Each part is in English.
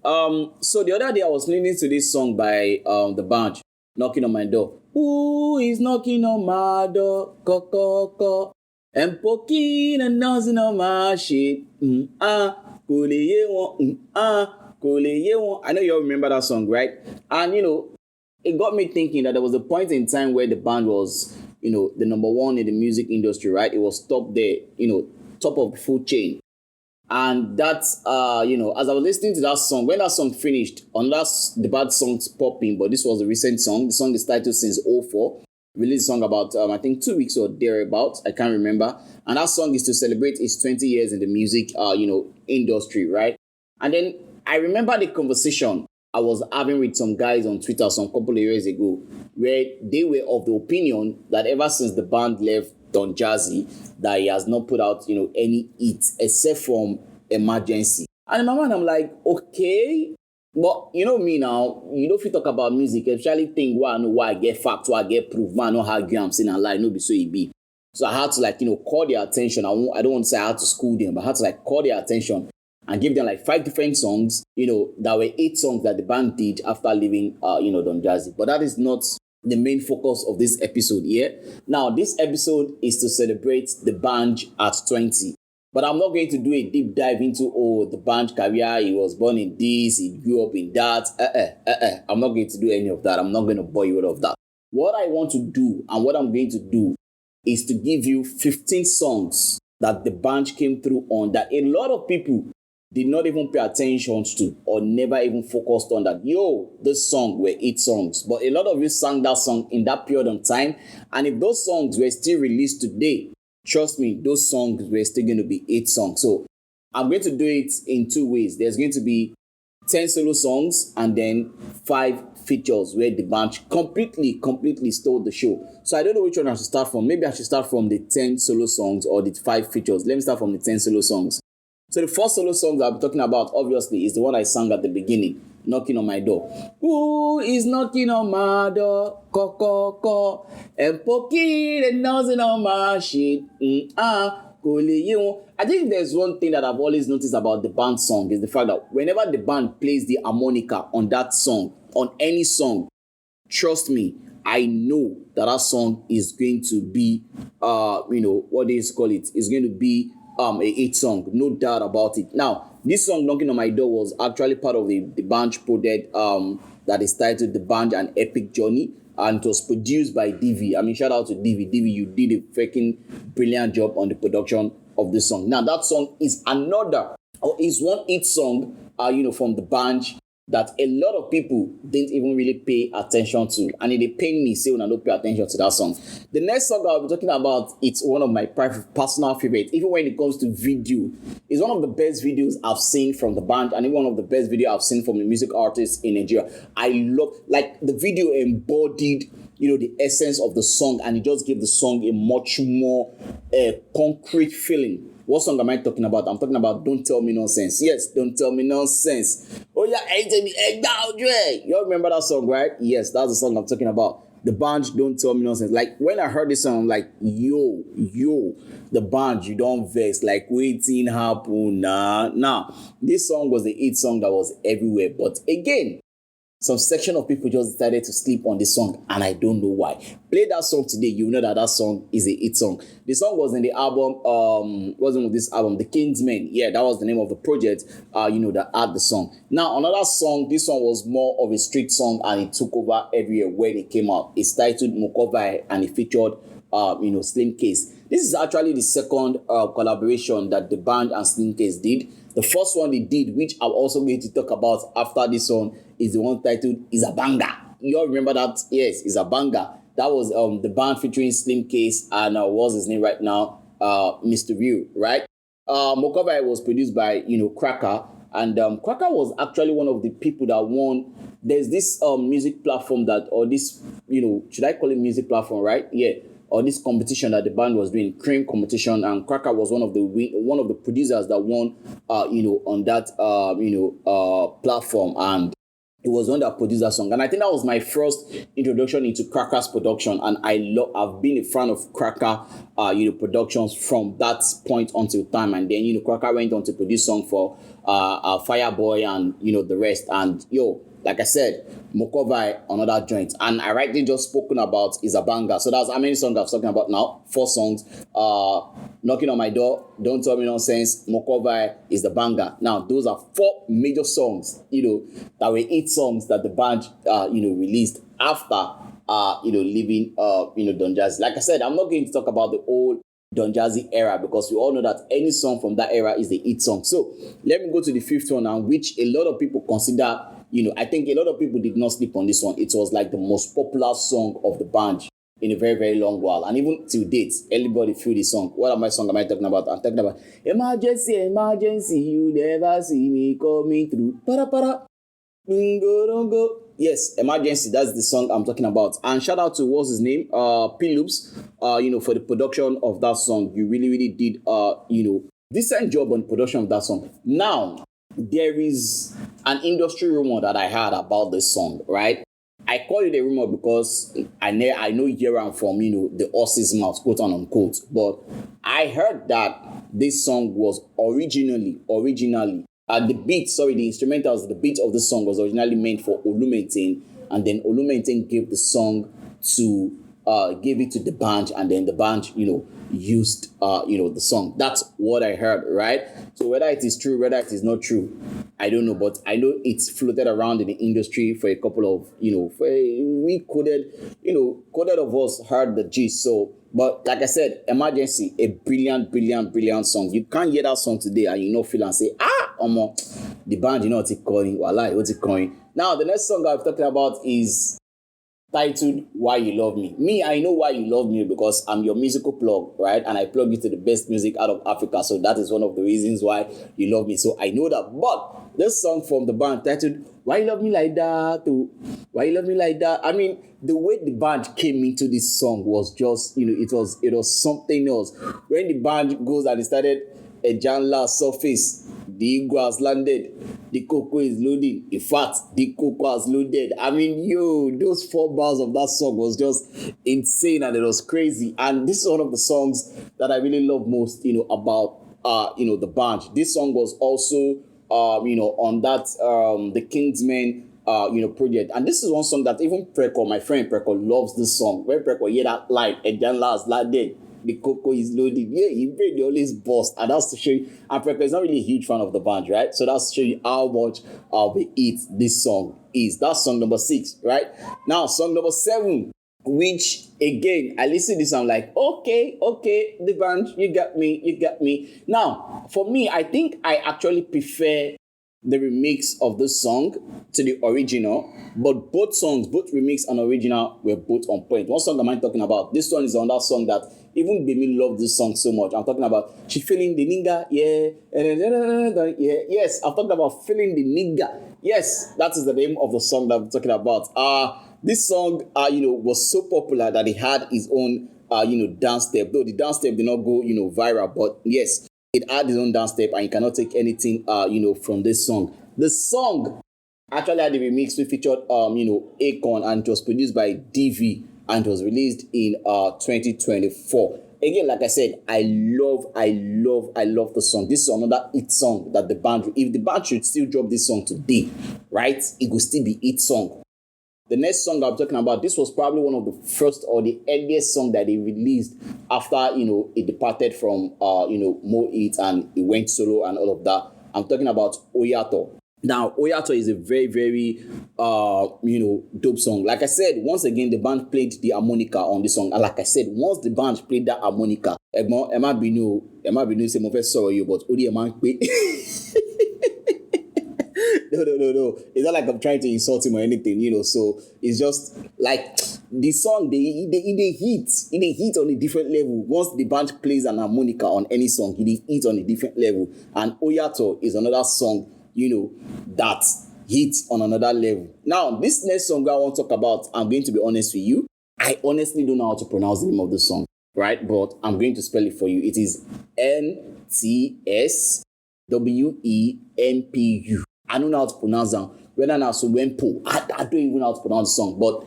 So the other day I was listening to this song by the band, Knocking on My Door. Who is knocking on my door? Ko ko ko. And poking and dancing on my shit. Kò lè yé wọn. Kò lè yé wọn. I know you all remember that song, right? And it got me thinking that there was a point in time where the band was, the number one in the music industry, right? It was top there, top of the food chain. And that's, as I was listening to that song, when that song finished, the bad songs popping, but this was a recent song. The song is titled Since '04. Released song about, I think 2 weeks or thereabouts. I can't remember. And that song is to celebrate its 20 years in the music, industry, right? And then I remember the conversation I was having with some guys on Twitter some couple of years ago, where they were of the opinion that ever since the band left Don Jazzy, that he has not put out, any hits except from Emergency. And in my mind, I'm like, okay, but you know me now, if you talk about music, especially think why I know why I get fact, why I get proof, man, I know how I'm saying and lie, no be so it be. So I had to call their attention. I don't want to say I had to school them, but I had to call their attention and give them 5 different songs, that were 8 songs that the band did after leaving, Don Jazzy. But that is not the main focus of this episode here. Now, this episode is to celebrate the band at 20. But I'm not going to do a deep dive into, the band career. He was born in this, he grew up in that. I'm not going to do any of that. I'm not going to bore you with of that. What I want to do and what I'm going to do is to give you 15 songs that the band came through on that a lot of people did not even pay attention to or never even focused on that. This song were 8 songs. But a lot of you sang that song in that period of time. And if those songs were still released today, trust me, those songs were still going to be 8 songs. So I'm going to do it in 2 ways. There's going to be 10 solo songs and then 5 features where the band completely stole the show. So I don't know which one I should start from. Maybe I should start from the 10 solo songs or the 5 features. Let me start from the 10 solo songs. So the first solo song that I'll be talking about, obviously, is the one I sang at the beginning, Knocking on My Door. Who is knocking on my door? Ko, ko, ko. And poking and dancing on my shit. I think there's one thing that I've always noticed about the band song is the fact that whenever the band plays the harmonica on that song, on any song, trust me, I know that song is going to be, what do you call it? It's going to be a hit song, no doubt about it. Now, this song Knocking on My Door was actually part of the band project that is titled The Band An Epic Journey, and it was produced by Divi. I mean, shout out to Divi. Divi, you did a freaking brilliant job on the production of this song. Now, that song is one hit song, from the band that a lot of people didn't even really pay attention to. And it pained me saying I don't pay attention to that song. The next song I'll be talking about, it's one of my personal favorites. Even when it comes to video, it's one of the best videos I've seen from the band and even one of the best videos I've seen from the music artists in Nigeria. I love, the video embodied, the essence of the song, and it just gave the song a much more concrete feeling. What song am I talking about? I'm talking about Don't Tell Me Nonsense. Yes, Don't Tell Me Nonsense. Oh yeah, you all remember that song, right? Yes, that's the song I'm talking about. The band Don't Tell Me Nonsense. When I heard this song, I'm like, yo, the band, you don't vex. Waiting happen, nah. This song was the hit song that was everywhere. But again, some section of people just decided to sleep on this song, and I don't know why. Play that song today, you know that song is a hit song. The song was in the album, what's the name of this album? The Kingsmen. Yeah, that was the name of the project, that had the song. Now, another song, this one was more of a street song, and it took over everywhere when it came out. It's titled Mokovai, and it featured, Slim Case. This is actually the second collaboration that the band and Slim Case did. The first one they did, which I'm also going to talk about after this one, is the one titled Is a Banger. You all remember that? Yes, Is a Banger. That was the band featuring Slim Case and what's his name right now? Mr. Real, right? Mokovai was produced by, Cracker. And Cracker was actually one of the people that won. There's this music platform should I call it music platform, right? Yeah. Or this competition that the band was doing, Cream competition, and Cracker was one of the producers that won, on that, platform, and it was one that produced that song. And I think that was my first introduction into Cracker's production, and I've been a fan of Cracker, productions from that point until time. And then, Cracker went on to produce song for Fireboy and the rest. And like I said, Mokovai, another joint. And I rightly just spoken about is a banger. So that's how many songs I'm talking about now? 4 songs. Knocking on My Door, Don't Tell Me Nonsense, Mokovai is the banger. Now, those are 4 major songs, that were 8 songs that the band, released after, leaving, Don Jazzy. Like I said, I'm not going to talk about the old Don Jazzy era because we all know that any song from that era is the hit song. So let me go to the 5th one now, which a lot of people consider, I think a lot of people did not sleep on this one. It was like the most popular song of the band in a very, very long while. And even till date, everybody feel the song. What song am I talking about? I'm talking about emergency, emergency, you never see me coming through. Para, para. Don't go. Yes, emergency. That's the song I'm talking about. And shout out to what's his name, P Loops. For the production of that song. You really, really did, decent job on the production of that song. Now, there is an industry rumor that I heard about this song, right? I call it a rumor because I know here I'm from, the horse's mouth, quote unquote. But I heard that this song was originally. The instrumentals, the beat of the song was originally meant for Olumentin, and then Olumentin gave the song gave it to the band, and then the band, used, the song. That's what I heard, right? So whether it is true, whether it is not true, I don't know, but I know it's floated around in the industry for a couple of, we coded of us heard the gist. So, but like I said, Emergency, a brilliant song. You can't hear that song today and you feel and say, the band, what's it calling? Walai, what's it calling? Now, the next song I'm talking about is titled Why You Love Me. Me, I know why you love me because I'm your musical plug, right? And I plug you to the best music out of Africa. So that is one of the reasons why you love me. So I know that. But this song from the band titled Why You Love Me Like That? Why You Love Me Like That? I mean, the way the band came into this song was just, it was something else. When the band goes and it started a Janla surface, the ego has landed, the cocoa is loaded. In fact, the cocoa has loaded. I mean, those 4 bars of that song was just insane and it was crazy. And this is one of the songs that I really love most, about, the band. This song was also, on that, the Kingsmen, project. And this is one song that even Preko, my friend Preko, loves this song. When Preko hear that line, and then last landed, the cocoa is loaded. Yeah, they always bust. And that's to show you, and Preko is not really a huge fan of the band, right? So that's to show you how much of a hit this song is. That's song number 6, right? Now, song number 7, which again, I listen to this, I'm like, okay, the band, you got me. Now, for me, I think I actually prefer the remix of this song to the original, but both songs, both remix and original, were both on point. One song am I talking about? This one is on that song that even Bemi loved this song so much. I'm talking about She Feeling the Nigga, yeah, yes, I'm talking about Feeling the Nigga. Yes, that is the name of the song that I'm talking about. This song, was so popular that it had its own, dance step. Though the dance step did not go, viral, but yes, it had its own dance step, and you cannot take anything, from this song. The song actually had a remix which featured, Akon, and it was produced by DV, and it was released in 2024. Again, like I said, I love the song. This is another hit song that the band, if the band should still drop this song today, right, it will still be hit song. The next song I'm talking about, this was probably one of the first or the earliest song that they released after, it departed from, Mo Eat and it went solo and all of that. I'm talking about Oyato. Now, Oyato is a very, very, dope song. Like I said, once again, the band played the harmonica on this song. And like I said, once the band played that harmonica, Emma Binu say, "Mo fẹ́ sọ̀rọ̀ yìí, but Odi Emma pé." No. It's not like I'm trying to insult him or anything, So it's just like the song, they hit on a different level. Once the band plays an harmonica on any song, they hit on a different level. And Oyato is another song, that hits on another level. Now, this next song I want to talk about, I'm going to be honest with you. I honestly don't know how to pronounce the name of the song, right? But I'm going to spell it for you. It is NTSWEMPU. I don't know how to pronounce them. Whether now so Wempo. I don't even know how to pronounce the song. But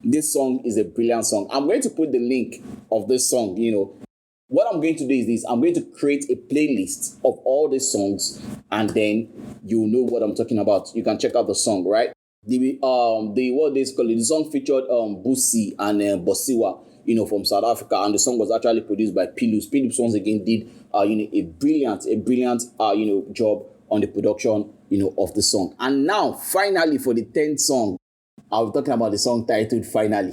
this song is a brilliant song. I'm going to put the link of this song, what I'm going to do is this. I'm going to create a playlist of all the songs, and then you know what I'm talking about. You can check out the song, right? The what they call it, the song featured Busi and Bosiwa, from South Africa, and the song was actually produced by Pilus. Pilus once again did a brilliant job on the production of the song. And now finally for the 10th song, I'll be talking about the song titled Finally.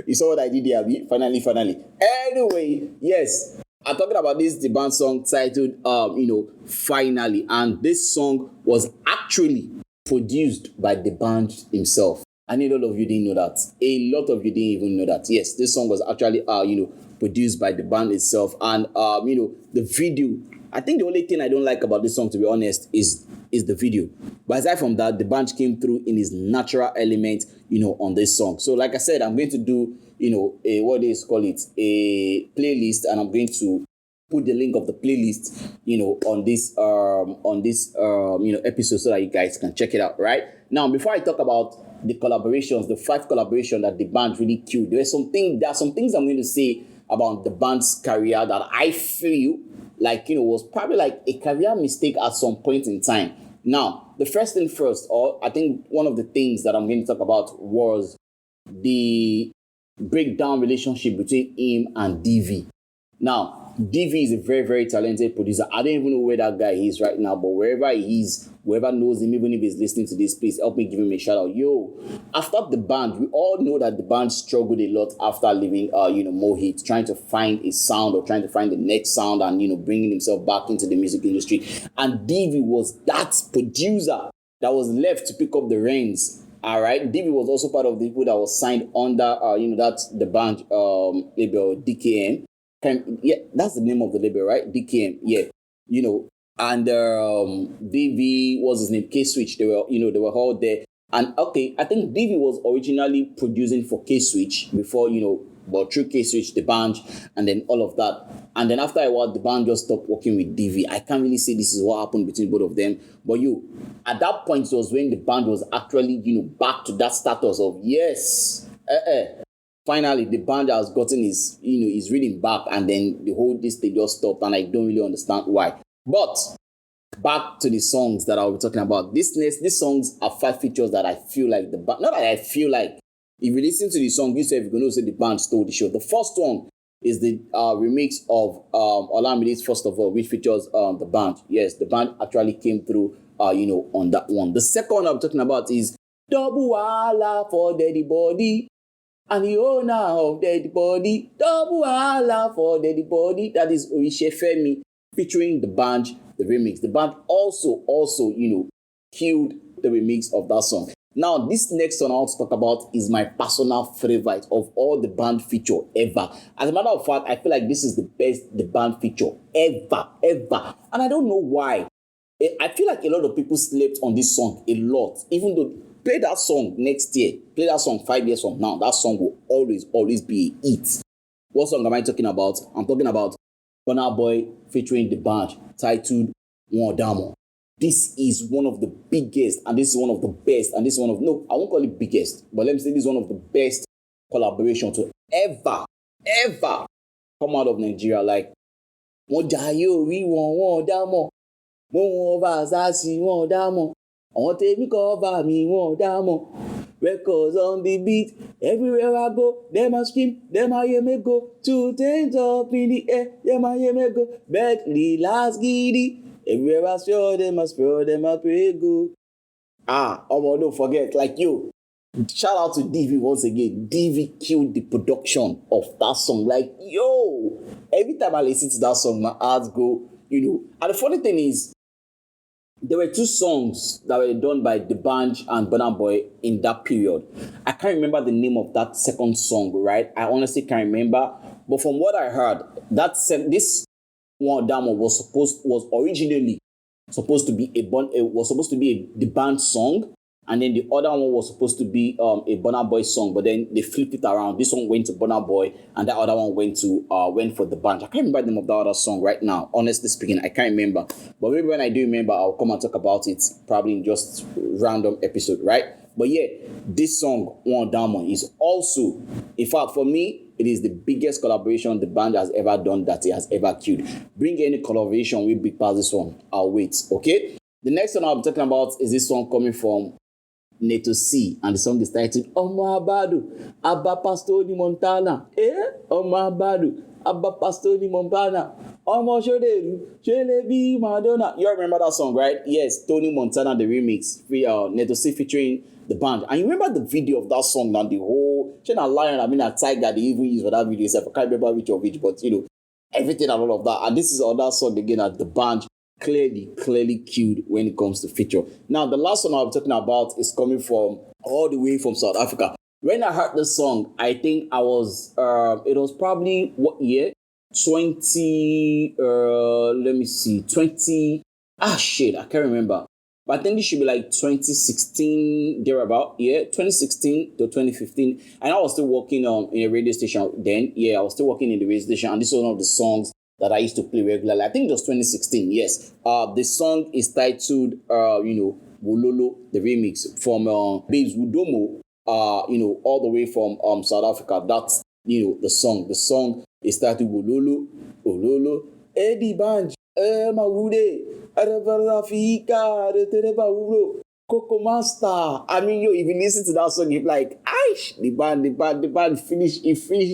You saw what I did there, Abi? Finally. Anyway, yes, I'm talking about the band song titled Finally, and this song was actually produced by the band himself. I know all of you didn't know that. A lot of you didn't even know that. Yes, this song was actually produced by the band itself, and the video. I think the only thing I don't like about this song, to be honest, is the video. But aside from that, the band came through in his natural element, on this song. So like I said, I'm going to do, a playlist, and I'm going to put the link of the playlist, on this episode, so that you guys can check it out, right? Now, before I talk about the collaborations, the 5 collaborations that the band really killed, there are some things I'm going to say about the band's career that I feel like, was probably like a career mistake at some point in time. Now, the first thing first, or I think one of the things that I'm going to talk about was the breakdown relationship between him and DV. Now, DV is a very, very talented producer. I don't even know where that guy is right now, but wherever he is, whoever knows him, even if he's listening to this, please help me give him a shout out. Yo, after the band, we all know that the band struggled a lot after leaving, Mohit, trying to find a sound or trying to find the next sound and, bringing himself back into the music industry. And DV was that producer that was left to pick up the reins. All right, DV was also part of the people that was signed under, that's the band label DKM. Yeah, that's the name of the label, right? DKM, yeah, and DV was his name, K-Switch. They were all there. And okay, I think DV was originally producing for K-Switch before, but through K-Switch, the band, and then all of that. And then after a while, the band just stopped working with DV. I can't really say this is what happened between both of them. But at that point, it was when the band was actually, back to that status of, yes, finally, the band has gotten his rhythm back, and then the whole this thing just stopped, and I don't really understand why. But back to the songs that I'll be talking about. These songs are 5 features that I feel like the band. Not that I feel like. If you listen to the song, you say you're going to say the band stole the show. The first one is the remix of Olamide's First of All, which features the band. Yes, the band actually came through, on that one. The second one I'm talking about is Double Wala for Daddy Body. And the owner of Dead Body, Double Allah for Dead Body. That is Orishefemi featuring the band, the remix. The band also, killed the remix of that song. Now, this next one I want to talk about is my personal favorite of all the band feature ever. As a matter of fact, I feel like this is the best the band feature ever. And I don't know why. I feel like a lot of people slept on this song a lot, even though play that song next year, play that song 5 years from now, that song will always be a hit. What song am I talking about? I'm talking about Burna Boy featuring the band titled One Damo. This is one of the biggest, and this is one of the best, and this is one of, no, I won't call it biggest, but let me say this is one of the best collaborations to ever come out of Nigeria. Like, One Dayo, we One Damo, One Vasasi, One Damo. I want to take cover me, One Damo. Records on the beat, everywhere I go, them I scream, them I hear me go. 2 things up in the air, them I hear me go. Bentley, last giddy, everywhere I spell, them I pray go. Don't forget, like you. Shout out to DV once again. DV killed the production of that song. Like, every time I listen to that song, my heart go, And the funny thing is, there were 2 songs that were done by the band and Burna Boy in that period. I can't remember the name of that second song, right? I honestly can't remember. But from what I heard, this One Damo was originally supposed to be the band song, and then the other one was supposed to be a Burna Boy song, but then they flipped it around. This one went to Burna Boy, and that other one went for the band. I can't remember the name of the other song right now. Honestly speaking, I can't remember. But maybe when I do remember, I'll come and talk about it probably in just random episode, right? But yeah, this song One Damo is also, in fact, for me, It is the biggest collaboration the band has ever done that it has ever killed. Bring any collaboration with big past this one. I'll wait. Okay. The next one I'll be talking about is this song coming from Neto C, and the song is titled Omo Abadu Abba Pastori Montana. Omo Abadu Abba Pastori Montana. Omo Shoderu Shelebi Madonna. You remember that song, right? Yes, Tony Montana, the remix. Neto C featuring the band. And you remember the video of that song and the whole lion, a tiger they even use for that video. I can't remember which of which, but everything and all of that. And this is another song again that the band clearly killed when it comes to feature. Now, the last one I'm talking about is coming from all the way from South Africa. When I heard this song, I think I was, it was probably what year? 20, I can't remember. But I think it should be like 2016, thereabout. Yeah, 2016 to 2015. And I was still working in a radio station then. Yeah, I was still working in the radio station. And this was one of the songs that I used to play regularly. I think it was 2016, yes. The song is titled, Wololo, the remix from Babes Wudomo, all the way from South Africa. That's, the song. The song is titled Wololo, Wololo, Eddie Banj, Mawude, Coco Master. I mean, if you listen to that song, you're like, Aish, the band finished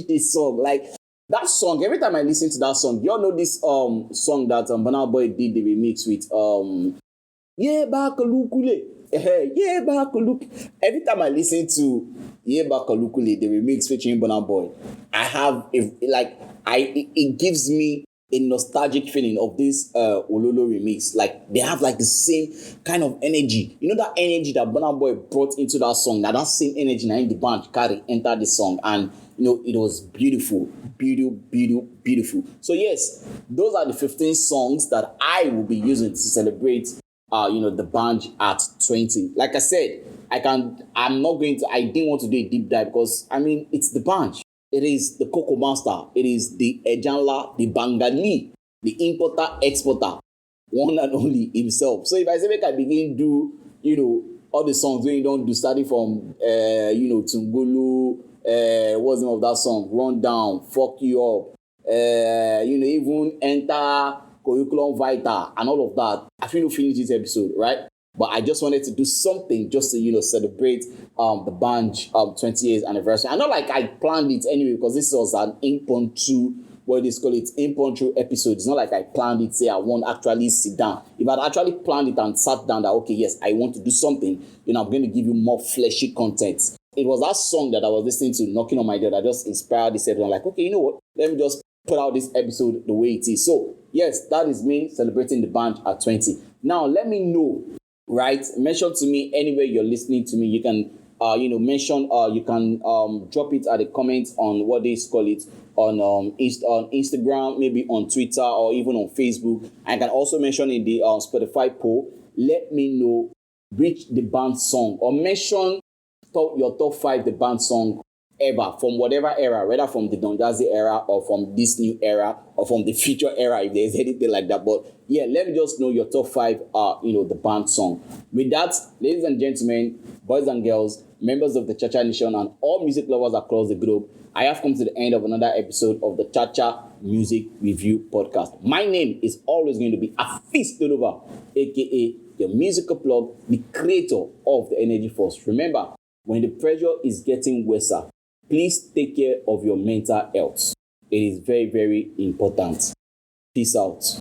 this song. Like, that song, every time I listen to that song, you all know this song that Burna Boy did the remix with Yeah Bakalukule. Yeah Bakaluk. Every time I listen to Yeah Bakalukule, the remix featuring Burna Boy, it gives me a nostalgic feeling of this Ololo remix. Like, they have like the same kind of energy. You know that energy that Burna Boy brought into that song, that same energy now in the band carry enter the song, and it was beautiful. So yes, those are the 15 songs that I will be using to celebrate the band at 20. Like I said, I didn't want to do a deep dive because it's the band. It is the Coco Master. It is the Ejanla, the Bangali, the importer, exporter, one and only himself. So if I say I begin do, all the songs when you don't do, starting from, Tungulu, what's the name of that song? Run Down, Fuck You Up, even Enter, Curriculum Vitae, and all of that. I feel to finish this episode, right? But I just wanted to do something just to, celebrate the band 20 years anniversary. I know I planned it anyway because this was an impromptu, impromptu episode. It's not like I planned it, say I won't actually sit down. If I'd actually planned it and sat down that, okay, yes, I want to do something, I'm going to give you more fleshy content. It was that song that I was listening to, Knocking on My Door, that just inspired this episode. I'm like, okay, you know what? Let me just put out this episode the way it is. So, yes, that is me celebrating the band at 20. Now, let me know. Right, mention to me anywhere you're listening to me. You can, mention. You can drop it at the comments on what they call it on Instagram, maybe on Twitter or even on Facebook. I can also mention in the Spotify poll. Let me know which the band song, or mention your top 5 the band song ever from whatever era, whether from the Don Jazzy era or from this new era or from the future era, if there's anything like that. But yeah, let me just know your top 5 the band song. With that, ladies and gentlemen, boys and girls, members of the Chacha Nation, and all music lovers across the globe, I have come to the end of another episode of the Chacha Music Review Podcast. My name is always going to be Afis Doluba, aka your musical plug, the creator of the Energy Force. Remember, when the pressure is getting worse, please take care of your mental health. It is very, very important. Peace out.